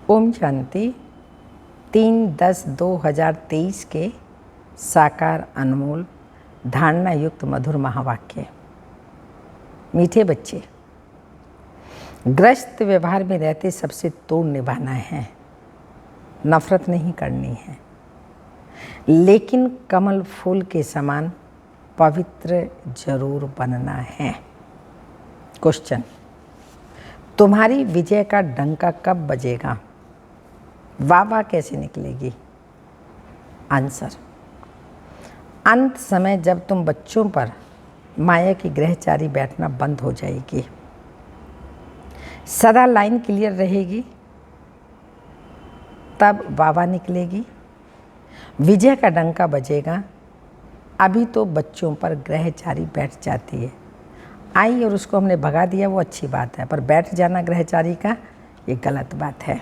ओम शांति। 3/10/2023 के साकार अनमोल धारणा युक्त मधुर महावाक्य। मीठे बच्चे, ग्रस्त व्यवहार में रहते सबसे तोड़ निभाना है, नफरत नहीं करनी है, लेकिन कमल फूल के समान पवित्र जरूर बनना है। क्वेश्चन, तुम्हारी विजय का डंका कब बजेगा? वाह वाह कैसे निकलेगी? आंसर, अंत समय जब तुम बच्चों पर माया की ग्रहचारी बैठना बंद हो जाएगी, सदा लाइन क्लियर रहेगी, तब वाह निकलेगी, विजय का डंका बजेगा। अभी तो बच्चों पर ग्रहचारी बैठ जाती है, आई और उसको हमने भगा दिया, वो अच्छी बात है, पर बैठ जाना ग्रहचारी का ये गलत बात है,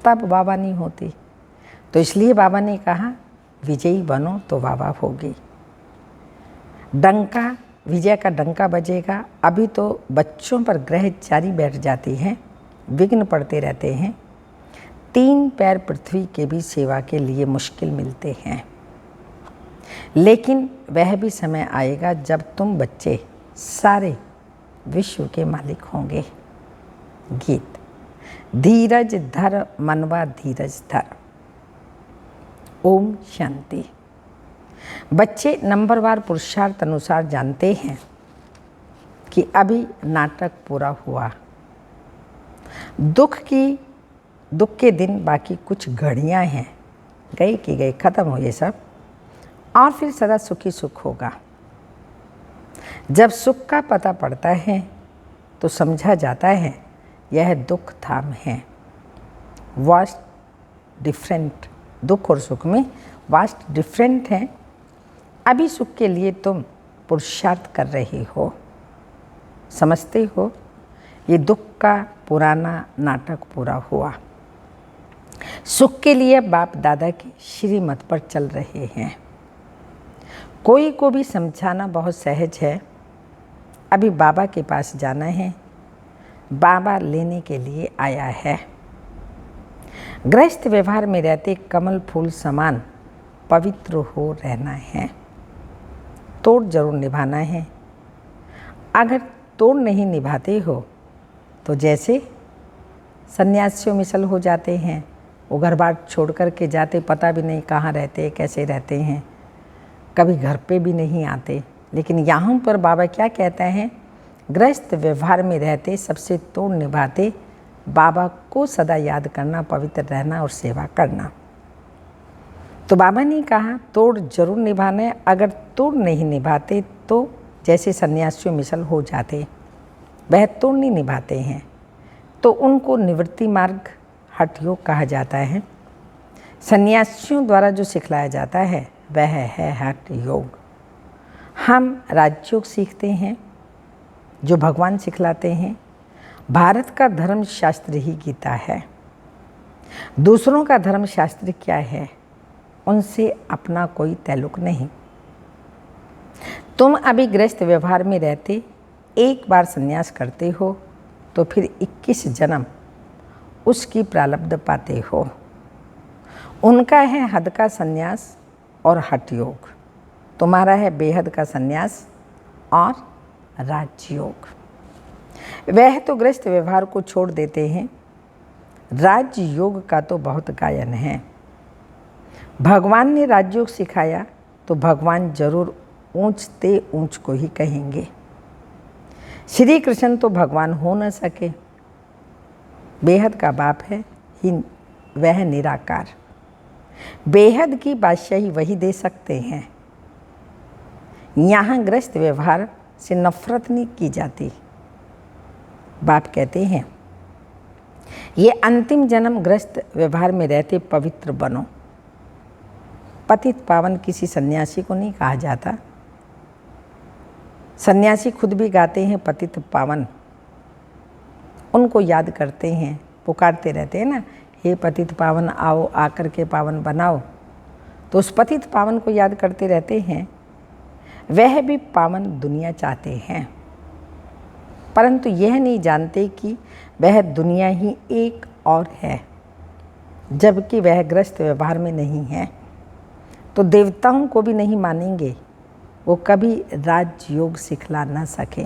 तब वाह नहीं होती। तो इसलिए बाबा ने कहा विजयी बनो तो वाह होगी। डंका, विजय का डंका बजेगा। अभी तो बच्चों पर ग्रहचारी बैठ जाती है, विघ्न पड़ते रहते हैं, 3 पैर पृथ्वी के भी सेवा के लिए मुश्किल मिलते हैं, लेकिन वह भी समय आएगा जब तुम बच्चे सारे विश्व के मालिक होंगे। गीत। धीरज धर मनवा धीरज धर। ओम शांति। बच्चे नंबरवार पुरुषार्थ अनुसार जानते हैं कि अभी नाटक पूरा हुआ, दुख के दिन बाकी कुछ घड़ियां हैं, गई की गई, खत्म हो ये सब, और फिर सदा सुखी सुख होगा। जब सुख का पता पड़ता है तो समझा जाता है यह दुख धाम है। वास्ट डिफरेंट, दुख और सुख में वास्ट डिफरेंट है। अभी सुख के लिए तुम पुरुषार्थ कर रहे हो, समझते हो ये दुख का पुराना नाटक पूरा हुआ। सुख के लिए बाप दादा की श्रीमत पर चल रहे हैं। कोई को भी समझाना बहुत सहज है। अभी बाबा के पास जाना है, बाबा लेने के लिए आया है। गृहस्थ व्यवहार में रहते कमल फूल समान पवित्र हो रहना है, तोड़ जरूर निभाना है। अगर तोड़ नहीं निभाते हो तो जैसे सन्यासियों मिसल हो जाते हैं, वो घर बार छोड़ कर के जाते, पता भी नहीं कहाँ रहते, कैसे रहते हैं, कभी घर पे भी नहीं आते। लेकिन यहाँ पर बाबा क्या कहते हैं? गृहस्थ व्यवहार में रहते सबसे तोड़ निभाते बाबा को सदा याद करना, पवित्र रहना और सेवा करना। तो बाबा ने कहा तोड़ जरूर निभाना है। अगर तोड़ नहीं निभाते तो जैसे सन्यासियों मिसल हो जाते, वह तोड़ नहीं निभाते हैं, तो उनको निवृत्ति मार्ग हठ योग कहा जाता है। सन्यासियों द्वारा जो सिखलाया जाता है वह है हठ योग। हम राजयोग सीखते हैं जो भगवान सिखलाते हैं। भारत का धर्म शास्त्र ही गीता है। दूसरों का धर्म शास्त्र क्या है, उनसे अपना कोई ताल्लुक नहीं। तुम अभी गृहस्थ व्यवहार में रहते एक बार संन्यास करते हो तो फिर 21 जन्म उसकी प्रारब्ध पाते हो। उनका है हद का संन्यास और हठ योग, तुम्हारा है बेहद का संन्यास और राजयोग। वह तो गृहस्थ व्यवहार को छोड़ देते हैं, राजयोग का तो बहुत गायन है। भगवान ने राजयोग सिखाया तो भगवान जरूर ऊंचते ऊंच को ही कहेंगे। श्री कृष्ण तो भगवान हो न सके, बेहद का बाप है ही वह निराकार, बेहद की बादशाही वही दे सकते हैं। यहाँ गृहस्थ व्यवहार से नफरत नहीं की जाती। बाप कहते हैं ये अंतिम जन्म गृहस्थ व्यवहार में रहते पवित्र बनो। पतित पावन किसी सन्यासी को नहीं कहा जाता। सन्यासी खुद भी गाते हैं पतित पावन, उनको याद करते हैं, पुकारते रहते हैं ना, हे पतित पावन आओ आकर के पावन बनाओ। तो उस पतित पावन को याद करते रहते हैं। वह भी पावन दुनिया चाहते हैं, परंतु यह नहीं जानते कि वह दुनिया ही एक और है। जबकि वह ग्रस्त व्यवहार में नहीं है, तो देवताओं को भी नहीं मानेंगे। वो कभी राजयोग सिखला ना सके,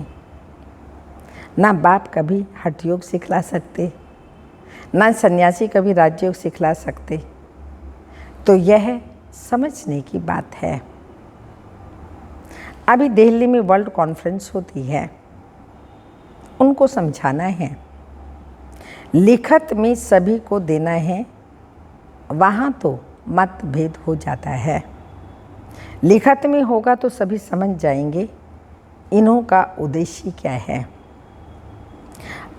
ना बाप कभी हठ योग सिखला सकते, ना सन्यासी कभी राजयोग सिखला सकते। तो यह समझने की बात है। अभी दिल्ली में वर्ल्ड कॉन्फ्रेंस होती है, उनको समझाना है, लिखत में सभी को देना है। वहाँ तो मतभेद हो जाता है, लिखत में होगा तो सभी समझ जाएंगे इन्हों का उद्देश्य क्या है।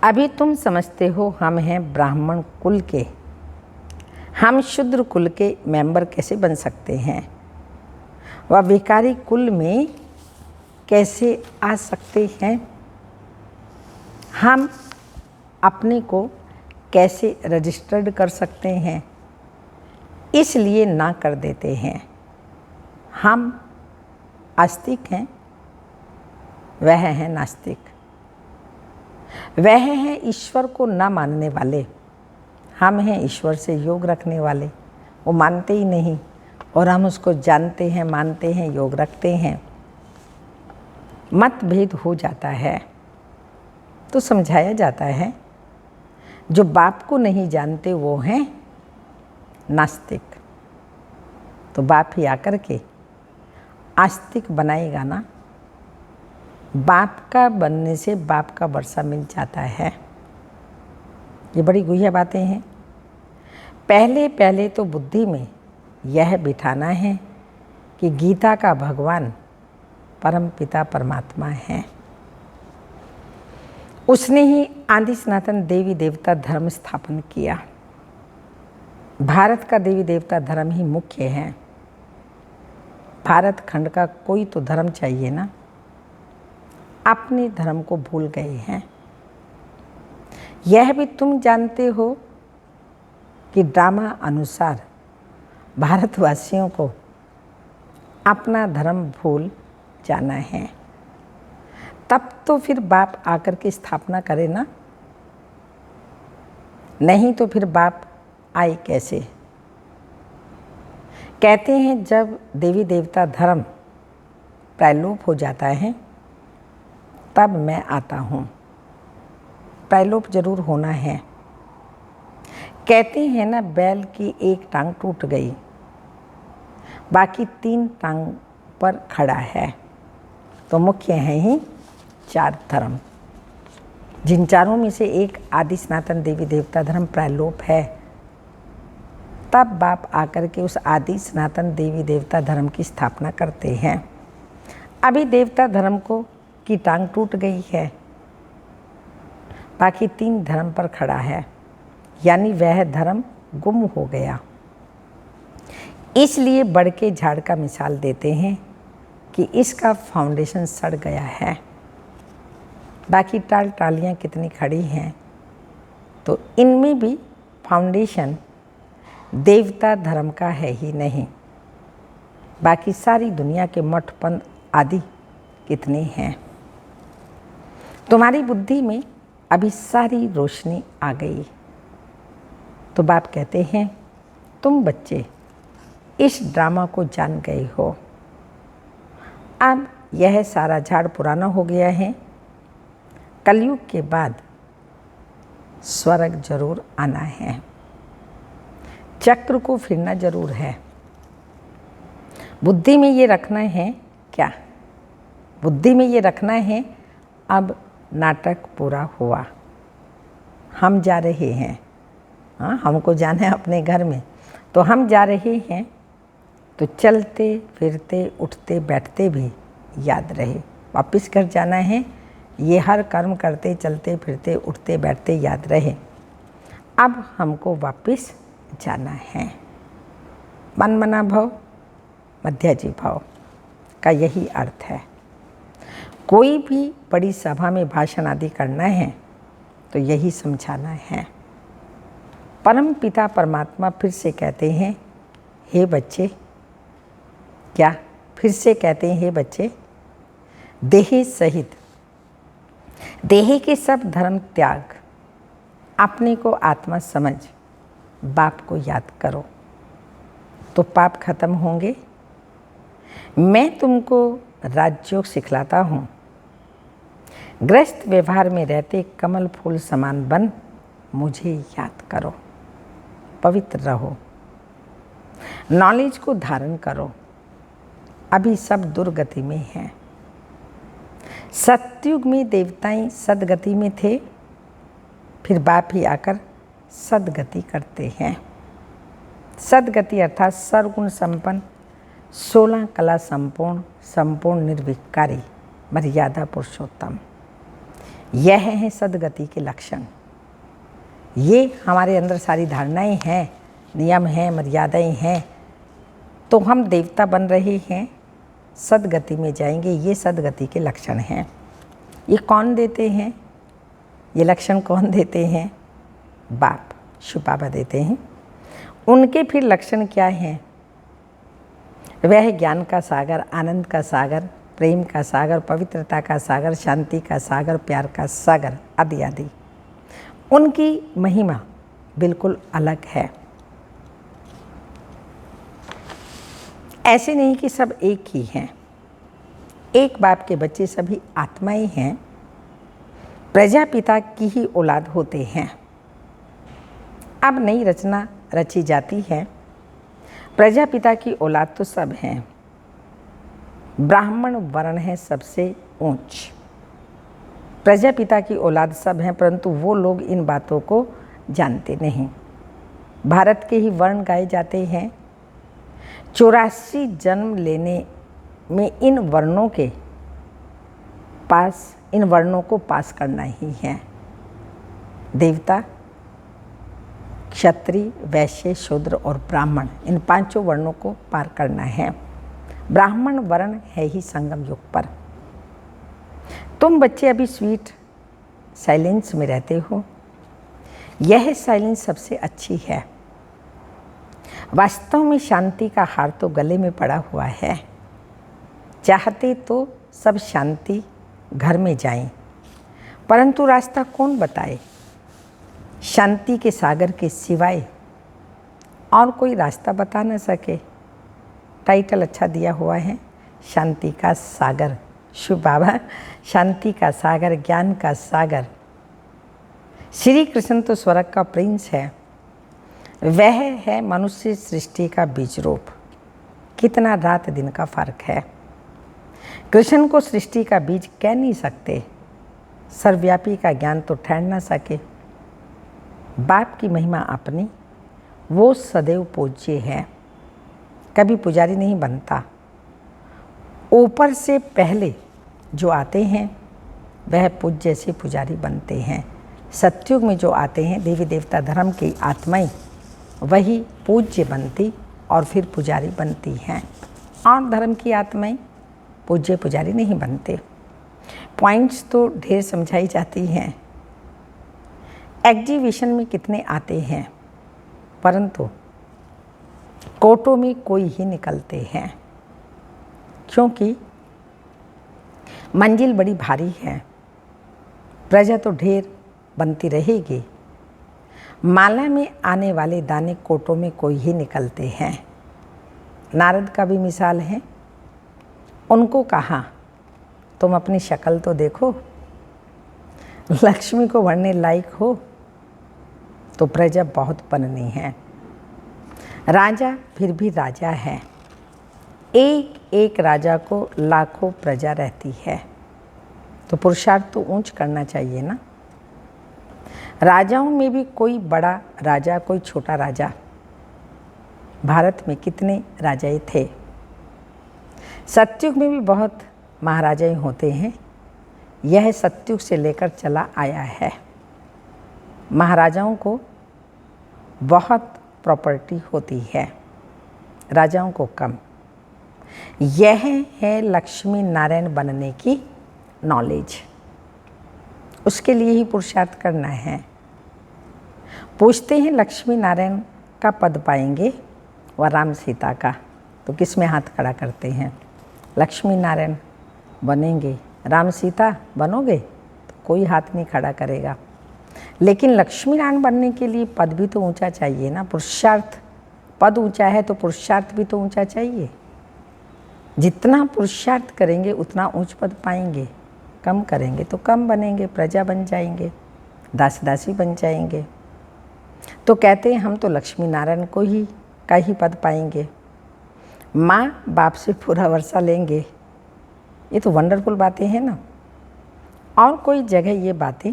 अभी तुम समझते हो हम हैं ब्राह्मण कुल के, हम शूद्र कुल के मेंबर कैसे बन सकते हैं, वह विकारी कुल में कैसे आ सकते हैं, हम अपने को कैसे रजिस्टर्ड कर सकते हैं, इसलिए ना कर देते हैं। हम आस्तिक हैं, वह हैं नास्तिक। वह हैं ईश्वर को ना मानने वाले, हम हैं ईश्वर से योग रखने वाले। वो मानते ही नहीं और हम उसको जानते हैं, मानते हैं, योग रखते हैं। मतभेद हो जाता है तो समझाया जाता है। जो बाप को नहीं जानते वो हैं नास्तिक। तो बाप ही आकर के आस्तिक बनाएगा ना। बाप का बनने से बाप का वर्षा मिल जाता है। ये बड़ी गुह्य बातें हैं। पहले पहले तो बुद्धि में यह बिठाना है कि गीता का भगवान परम पिता परमात्मा है। उसने ही आदि सनातन देवी देवता धर्म स्थापन किया। भारत का देवी देवता धर्म ही मुख्य है। भारत खंड का कोई तो धर्म चाहिए ना। अपने धर्म को भूल गए हैं। यह भी तुम जानते हो कि ड्रामा अनुसार भारतवासियों को अपना धर्म भूल जाना है। तब तो फिर बाप आकर के स्थापना करे ना, नहीं तो फिर बाप आए कैसे। कहते हैं जब देवी देवता धर्म प्रलोप हो जाता है तब मैं आता हूँ। प्रलोप जरूर होना है। कहते हैं ना बैल की एक टांग टूट गई, बाकी 3 टांग पर खड़ा है। तो मुख्य हैं ही 4 धर्म, जिन चारों में से एक आदि सनातन देवी देवता धर्म प्रलोप है। तब बाप आकर के उस आदि सनातन देवी देवता धर्म की स्थापना करते हैं। अभी देवता धर्म को की टांग टूट गई है, बाकी 3 धर्म पर खड़ा है, यानी वह धर्म गुम हो गया। इसलिए बड़ के झाड़ का मिसाल देते हैं कि इसका फाउंडेशन सड़ गया है, बाकी टालियाँ कितनी खड़ी हैं। तो इनमें भी फाउंडेशन देवता धर्म का है ही नहीं। बाकी सारी दुनिया के मठ पंथ आदि कितने हैं। तुम्हारी बुद्धि में अभी सारी रोशनी आ गई। तो बाप कहते हैं तुम बच्चे इस ड्रामा को जान गए हो। अब यह सारा झाड़ पुराना हो गया है। कलयुग के बाद स्वर्ग जरूर आना है। चक्र को फिरना जरूर है। बुद्धि में ये रखना है क्या? बुद्धि में ये रखना है अब नाटक पूरा हुआ, हम जा रहे हैं। हाँ, हमको जाना है अपने घर में, तो हम जा रहे हैं। तो चलते फिरते उठते बैठते भी याद रहे वापस घर जाना है। ये हर कर्म करते चलते फिरते उठते बैठते याद रहे अब हमको वापस जाना है। मन मना भव मध्याजी भाव का यही अर्थ है। कोई भी बड़ी सभा में भाषण आदि करना है तो यही समझाना है। परम पिता परमात्मा फिर से कहते हैं हे बच्चे, क्या फिर से कहते हैं हे बच्चे, देह सहित देह के सब धर्म त्याग, अपने को आत्मा समझ, बाप को याद करो तो पाप खत्म होंगे। मैं तुमको राजयोग सिखलाता हूँ। ग्रस्त व्यवहार में रहते कमल फूल समान बन मुझे याद करो। पवित्र रहो, नॉलेज को धारण करो। अभी सब दुर्गति में हैं। सतयुग में देवताएं सदगति में थे, फिर बाप ही आकर सदगति करते हैं। सदगति अर्थात सर्वगुण संपन्न, 16 कला संपूर्ण, संपूर्ण निर्विकारी, मर्यादा पुरुषोत्तम। यह है सदगति के लक्षण। ये हमारे अंदर सारी धारणाएं हैं, नियम हैं, मर्यादाएं हैं, तो हम देवता बन रहे हैं, सदगति में जाएंगे। ये सदगति के लक्षण हैं। ये कौन देते हैं? ये लक्षण कौन देते हैं? बाप, शिव बाबा देते हैं। उनके फिर लक्षण क्या हैं? वह ज्ञान का सागर, आनंद का सागर, प्रेम का सागर, पवित्रता का सागर, शांति का सागर, प्यार का सागर आदि आदि। उनकी महिमा बिल्कुल अलग है। ऐसे नहीं कि सब एक ही हैं। एक बाप के बच्चे सभी आत्माएं हैं, प्रजापिता की ही औलाद होते हैं। अब नई रचना रची जाती है। प्रजापिता की औलाद तो सब हैं। ब्राह्मण वर्ण है सबसे ऊंच। प्रजापिता की औलाद सब हैं, परंतु वो लोग इन बातों को जानते नहीं। भारत के ही वर्ण गाए जाते हैं। 84 जन्म लेने में इन वर्णों को पास करना ही है। देवता, क्षत्रिय, वैश्य, शूद्र और ब्राह्मण, इन 5 वर्णों को पार करना है। ब्राह्मण वर्ण है ही संगम युग पर। तुम बच्चे अभी स्वीट साइलेंस में रहते हो। यह साइलेंस सबसे अच्छी है। वास्तव में शांति का हार तो गले में पड़ा हुआ है। चाहते तो सब शांति घर में जाएं, परंतु रास्ता कौन बताए? शांति के सागर के सिवाय और कोई रास्ता बता न सके। टाइटल अच्छा दिया हुआ है, शांति का सागर। शिव बाबा शांति का सागर, ज्ञान का सागर। श्री कृष्ण तो स्वर्ग का प्रिंस है। वह है मनुष्य सृष्टि का बीज रूप। कितना रात दिन का फर्क है। कृष्ण को सृष्टि का बीज कह नहीं सकते। सर्वव्यापी का ज्ञान तो ठहर न सके। बाप की महिमा अपनी, वो सदैव पूज्य है, कभी पुजारी नहीं बनता। ऊपर से पहले जो आते हैं वह पूज्य से पुजारी बनते हैं। सतयुग में जो आते हैं देवी देवता धर्म की आत्माएं, वही पूज्य बनती और फिर पुजारी बनती हैं। और धर्म की आत्माएं पूज्य पुजारी नहीं बनते। पॉइंट्स तो ढेर समझाई जाती हैं। एग्जीबिशन में कितने आते हैं, परंतु कोटों में कोई ही निकलते हैं, क्योंकि मंजिल बड़ी भारी है। प्रजा तो ढेर बनती रहेगी। माला में आने वाले दाने कोटों में कोई ही निकलते हैं। नारद का भी मिसाल है। उनको कहा, तुम अपनी शक्ल तो देखो, लक्ष्मी को भरने लायक हो तो प्रजा बहुत बननी है। राजा फिर भी राजा है। एक एक राजा को लाखों प्रजा रहती है, तो पुरुषार्थ तो ऊंच करना चाहिए ना। राजाओं में भी कोई बड़ा राजा, कोई छोटा राजा। भारत में कितने राजाएं थे। सतयुग में भी बहुत महाराजाएं होते हैं। यह सतयुग से लेकर चला आया है। महाराजाओं को बहुत प्रॉपर्टी होती है, राजाओं को कम। यह है लक्ष्मी नारायण बनने की नॉलेज। उसके लिए ही पुरुषार्थ करना है। पूछते हैं लक्ष्मी नारायण का पद पाएंगे व राम सीता का, तो किस में हाथ खड़ा करते हैं? लक्ष्मी नारायण बनेंगे, राम सीता बनोगे तो कोई हाथ नहीं खड़ा करेगा। लेकिन लक्ष्मी नारायण बनने के लिए पद भी तो ऊंचा चाहिए ना, पुरुषार्थ। पद ऊंचा है तो पुरुषार्थ भी तो ऊंचा चाहिए। जितना पुरुषार्थ करेंगे उतना ऊंच पद पाएंगे, कम करेंगे तो कम बनेंगे, प्रजा बन जाएंगे, दास दासी बन जाएंगे। तो कहते हैं हम तो लक्ष्मी नारायण को ही का ही पद पाएंगे, माँ बाप से पूरा वर्षा लेंगे। ये तो वंडरफुल बातें हैं ना, और कोई जगह ये बातें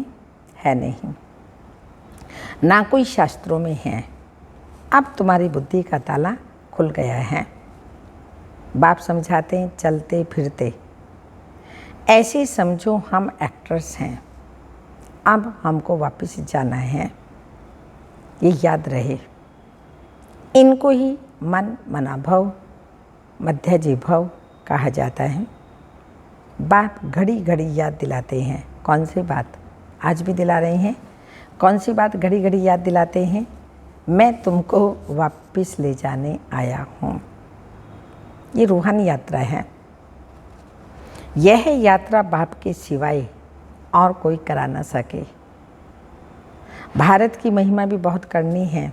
है नहीं, ना कोई शास्त्रों में है। अब तुम्हारी बुद्धि का ताला खुल गया है। बाप समझाते हैं चलते फिरते, ऐसे समझो हम एक्टर्स हैं, अब हमको वापस जाना है। ये याद रहे। इनको ही मन मना भव मध्यजी भव कहा जाता है। बाप घड़ी घड़ी याद दिलाते हैं। कौन सी बात? आज भी दिला रहे हैं। कौन सी बात घड़ी घड़ी याद दिलाते हैं? मैं तुमको वापस ले जाने आया हूँ। ये रूहानी यात्रा है। यह यात्रा बाप के सिवाय और कोई करा ना सके। भारत की महिमा भी बहुत करनी है।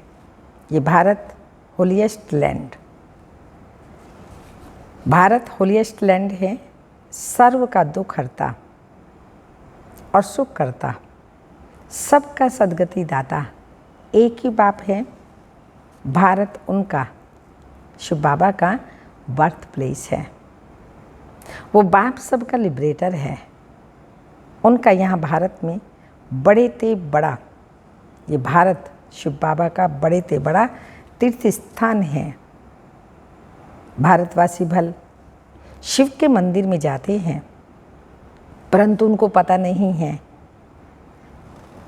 ये Bharat holiest land, Bharat holiest land है, सर्व का दुख हरता और सुख करता, सबका सद्गति दाता एक ही बाप है। भारत उनका शिव बाबा का बर्थ प्लेस है। वो बाप सबका लिबरेटर है। उनका यहाँ भारत में बड़े ते बड़ा, ये भारत शिव बाबा का बड़े ते बड़ा तीर्थ स्थान है। भारतवासी भल शिव के मंदिर में जाते हैं, परंतु उनको पता नहीं है।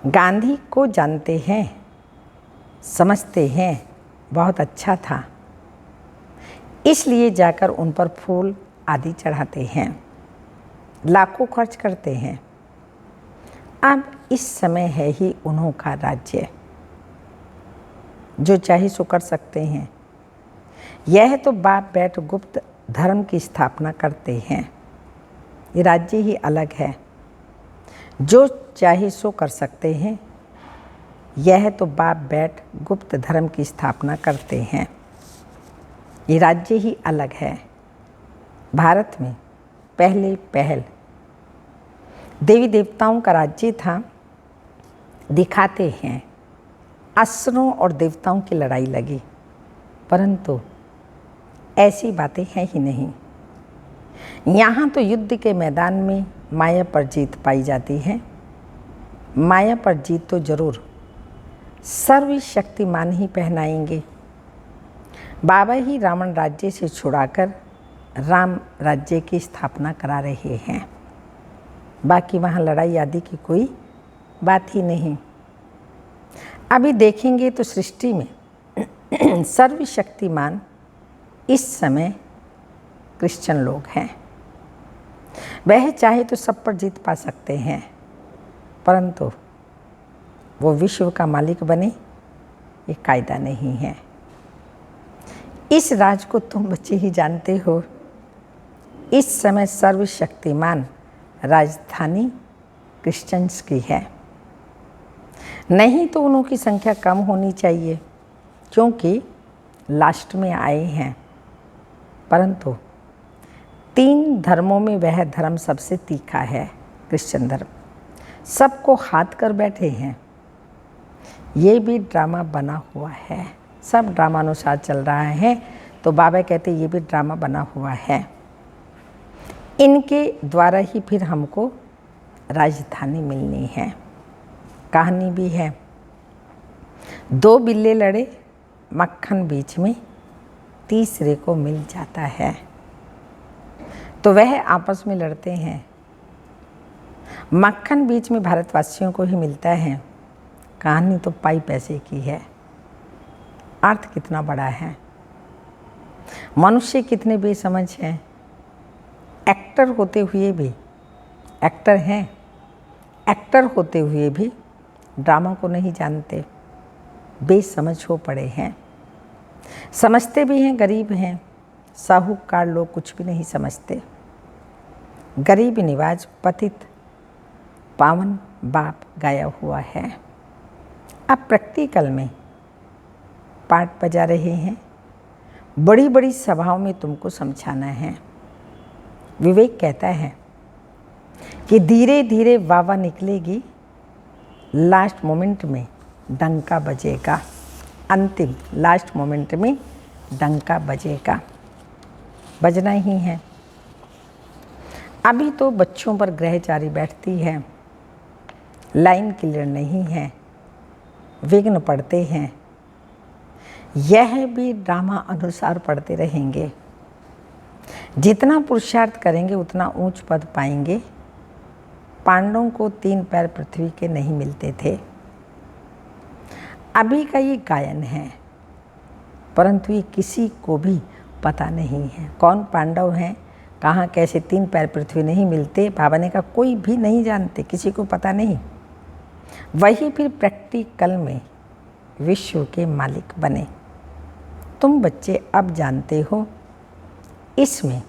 गांधी को जानते हैं, समझते हैं बहुत अच्छा था, इसलिए जाकर उन पर फूल आदि चढ़ाते हैं, लाखों खर्च करते हैं। अब इस समय है ही उन्हों का राज्य, जो चाहे सो कर सकते हैं। यह तो बाप बैठ गुप्त धर्म की स्थापना करते हैं। ये राज्य ही अलग है, जो चाहे सो कर सकते हैं। यह तो बाप बैठ गुप्त धर्म की स्थापना करते हैं। ये राज्य ही अलग है। भारत में पहले पहल देवी देवताओं का राज्य था। दिखाते हैं असुरों और देवताओं की लड़ाई लगी, परंतु ऐसी बातें हैं ही नहीं। यहाँ तो युद्ध के मैदान में माया पर जीत पाई जाती है। माया पर जीत तो जरूर सर्वशक्तिमान ही पहनाएंगे। बाबा ही रावण राज्य से छुड़ाकर राम राज्य की स्थापना करा रहे हैं। बाकी वहाँ लड़ाई आदि की कोई बात ही नहीं। अभी देखेंगे तो सृष्टि में सर्वशक्तिमान इस समय क्रिश्चियन लोग हैं। वह चाहे तो सब पर जीत पा सकते हैं, परंतु वो विश्व का मालिक बने, ये कायदा नहीं है। इस राज को तुम बच्चे ही जानते हो। इस समय सर्वशक्तिमान राजधानी क्रिश्चियंस की है। नहीं तो उन्हों की संख्या कम होनी चाहिए, क्योंकि लास्ट में आए हैं। परंतु 3 धर्मों में वह धर्म सबसे तीखा है, क्रिश्चियन धर्म। सबको हाथ कर बैठे हैं। ये भी ड्रामा बना हुआ है, सब ड्रामानुसार चल रहा है। तो बाबा कहते ये भी ड्रामा बना हुआ है। इनके द्वारा ही फिर हमको राजधानी मिलनी है। कहानी भी है। 2 बिल्ले लड़े, मक्खन बीच में तीसरे को मिल जाता है। तो वह आपस में लड़ते हैं। मक्खन बीच में भारतवासियों को ही मिलता है। कहानी तो पाई पैसे की है। अर्थ कितना बड़ा है। मनुष्य कितने बेसमझ हैं। एक्टर होते हुए भी, एक्टर हैं, एक्टर होते हुए भी ड्रामा को नहीं जानते, बेसमझ हो पड़े हैं। समझते भी हैं, गरीब हैं। साहूकार लोग कुछ भी नहीं समझते। गरीब निवाज पतित पावन बाप गाया हुआ है। आप प्रैक्टिकल में पार्ट बजा रहे हैं, बड़ी बड़ी सभाओं में तुमको समझाना है। विवेक कहता है कि धीरे धीरे वाह निकलेगी, लास्ट मोमेंट में डंका बजेगा, अंतिम लास्ट मोमेंट में डंका बजेगा, बजना ही है। अभी तो बच्चों पर ग्रहचारी बैठती है, लाइन क्लियर नहीं है, विघ्न पड़ते हैं। यह भी ड्रामा अनुसार पढ़ते रहेंगे। जितना पुरुषार्थ करेंगे उतना ऊंच पद पाएंगे। पांडवों को 3 पैर पृथ्वी के नहीं मिलते थे। अभी का ये गायन है, परंतु ये किसी को भी पता नहीं है कौन पांडव हैं, कहाँ कैसे 3 पैर पृथ्वी नहीं मिलते। बाबा ने कहा कोई भी नहीं जानते, किसी को पता नहीं। वही फिर प्रैक्टिकल में विश्व के मालिक बने। तुम बच्चे अब जानते हो, इसमें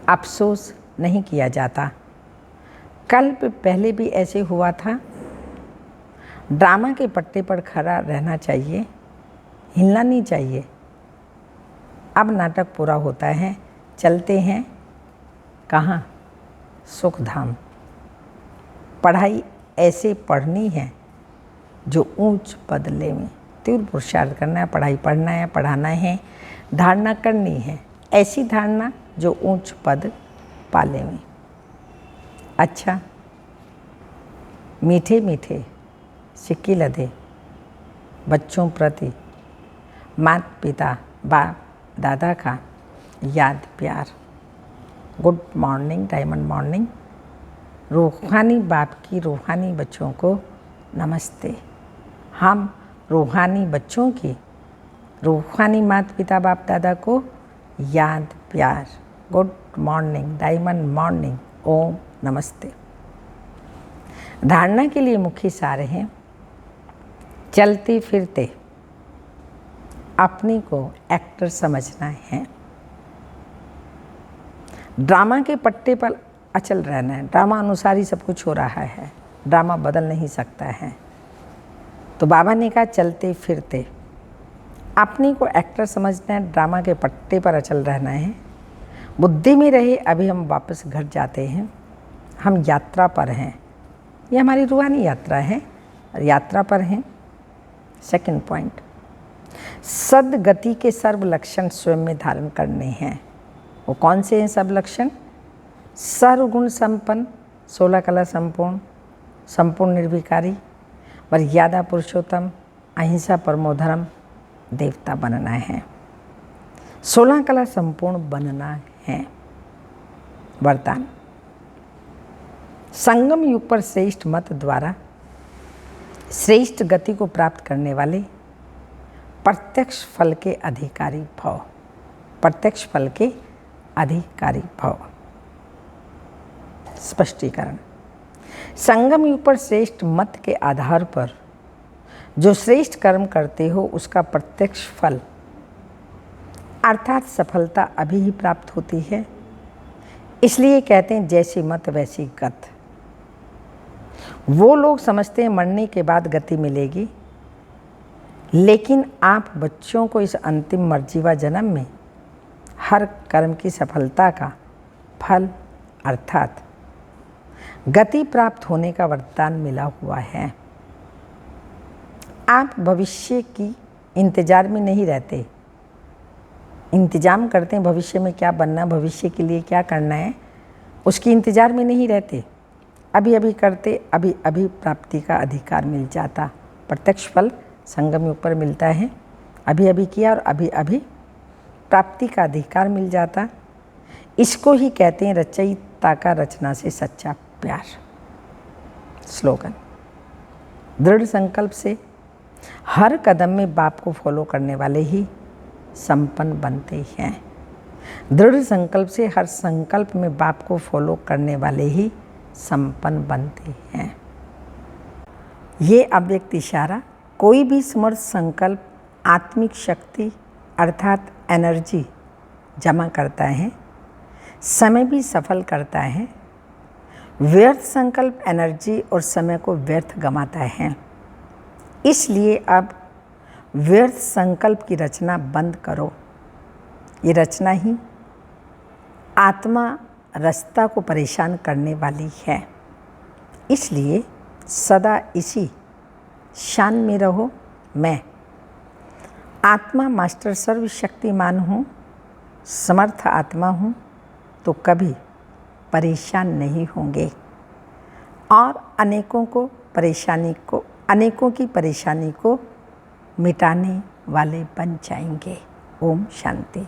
अफसोस नहीं किया जाता। कल पहले भी ऐसे हुआ था। ड्रामा के पट्टे पर खड़ा रहना चाहिए, हिलना नहीं चाहिए। अब नाटक पूरा होता है, चलते हैं कहाँ? सुखधाम। पढ़ाई ऐसे पढ़नी है जो ऊंच पद ले में। तीव्र पुरुषार्थ करना है, पढ़ाई पढ़ना है, पढ़ाना है, धारणा करनी है, ऐसी धारणा जो ऊंच पद पाले में। अच्छा, मीठे मीठे सिक्की लदे बच्चों प्रति माता पिता बाप दादा का याद प्यार। Good morning, diamond morning. रूहानी बाप की रूहानी बच्चों को नमस्ते। हम रूहानी बच्चों की रूहानी माता पिता बाप दादा को याद प्यार। गुड मॉर्निंग, डायमंड मॉर्निंग, ओम नमस्ते। धारणा के लिए मुख्य सार हैं, चलते फिरते अपने को एक्टर समझना है, ड्रामा के पट्टे पर अचल रहना है। ड्रामा अनुसार ही सब कुछ हो रहा है, ड्रामा बदल नहीं सकता है। तो बाबा ने कहा चलते फिरते अपने को एक्टर समझना है, ड्रामा के पट्टे पर अचल रहना है। बुद्धि में रहे। अभी हम वापस घर जाते हैं, हम यात्रा पर हैं। ये हमारी रूहानी यात्रा है और यात्रा पर हैं। सेकंड पॉइंट, सद्गति के सर्व लक्षण स्वयं में धारण करने हैं। वो कौन से हैं सब लक्षण? सर्वगुण संपन्न, 16 कला संपूर्ण, संपूर्ण निर्विकारी, मर्यादा पुरुषोत्तम, अहिंसा परमो धर्म, देवता बनना है। 16 कला संपूर्ण बनना है। वरदान, संगम युग पर श्रेष्ठ मत द्वारा श्रेष्ठ गति को प्राप्त करने वाले प्रत्यक्ष फल के अधिकारी भव। प्रत्यक्ष फल के अधिकारी भव। स्पष्टीकरण, संगम युग पर श्रेष्ठ मत के आधार पर जो श्रेष्ठ कर्म करते हो उसका प्रत्यक्ष फल अर्थात सफलता अभी ही प्राप्त होती है। इसलिए कहते हैं जैसी मत वैसी गत। वो लोग समझते हैं मरने के बाद गति मिलेगी, लेकिन आप बच्चों को इस अंतिम मर्जीवा जन्म में हर कर्म की सफलता का फल अर्थात गति प्राप्त होने का वरदान मिला हुआ है। आप भविष्य की इंतजार में नहीं रहते, इंतजाम करते हैं भविष्य में क्या बनना, भविष्य के लिए क्या करना है, उसकी इंतजार में नहीं रहते। अभी अभी करते, अभी अभी प्राप्ति का अधिकार मिल जाता। प्रत्यक्ष फल संगम युग पर मिलता है। अभी अभी किया और अभी अभी प्राप्ति का अधिकार मिल जाता। इसको ही कहते हैं रचयिता का रचना से सच्चा प्यार। स्लोगन, दृढ़ संकल्प से हर कदम में बाप को फॉलो करने वाले ही संपन्न बनते हैं। दृढ़ संकल्प से हर संकल्प में बाप को फॉलो करने वाले ही संपन्न बनते हैं। ये अव्यक्त इशारा कोई भी समर्थ संकल्प आत्मिक शक्ति अर्थात एनर्जी जमा करता है, समय भी सफल करता है। व्यर्थ संकल्प एनर्जी और समय को व्यर्थ गंवाता है। इसलिए अब व्यर्थ संकल्प की रचना बंद करो। ये रचना ही आत्मा रास्ता को परेशान करने वाली है। इसलिए सदा इसी शान में रहो, मैं आत्मा मास्टर सर्वशक्तिमान हूँ, समर्थ आत्मा हूँ, तो कभी परेशान नहीं होंगे और अनेकों की परेशानी को मिटाने वाले बन जाएंगे। ओम शांति।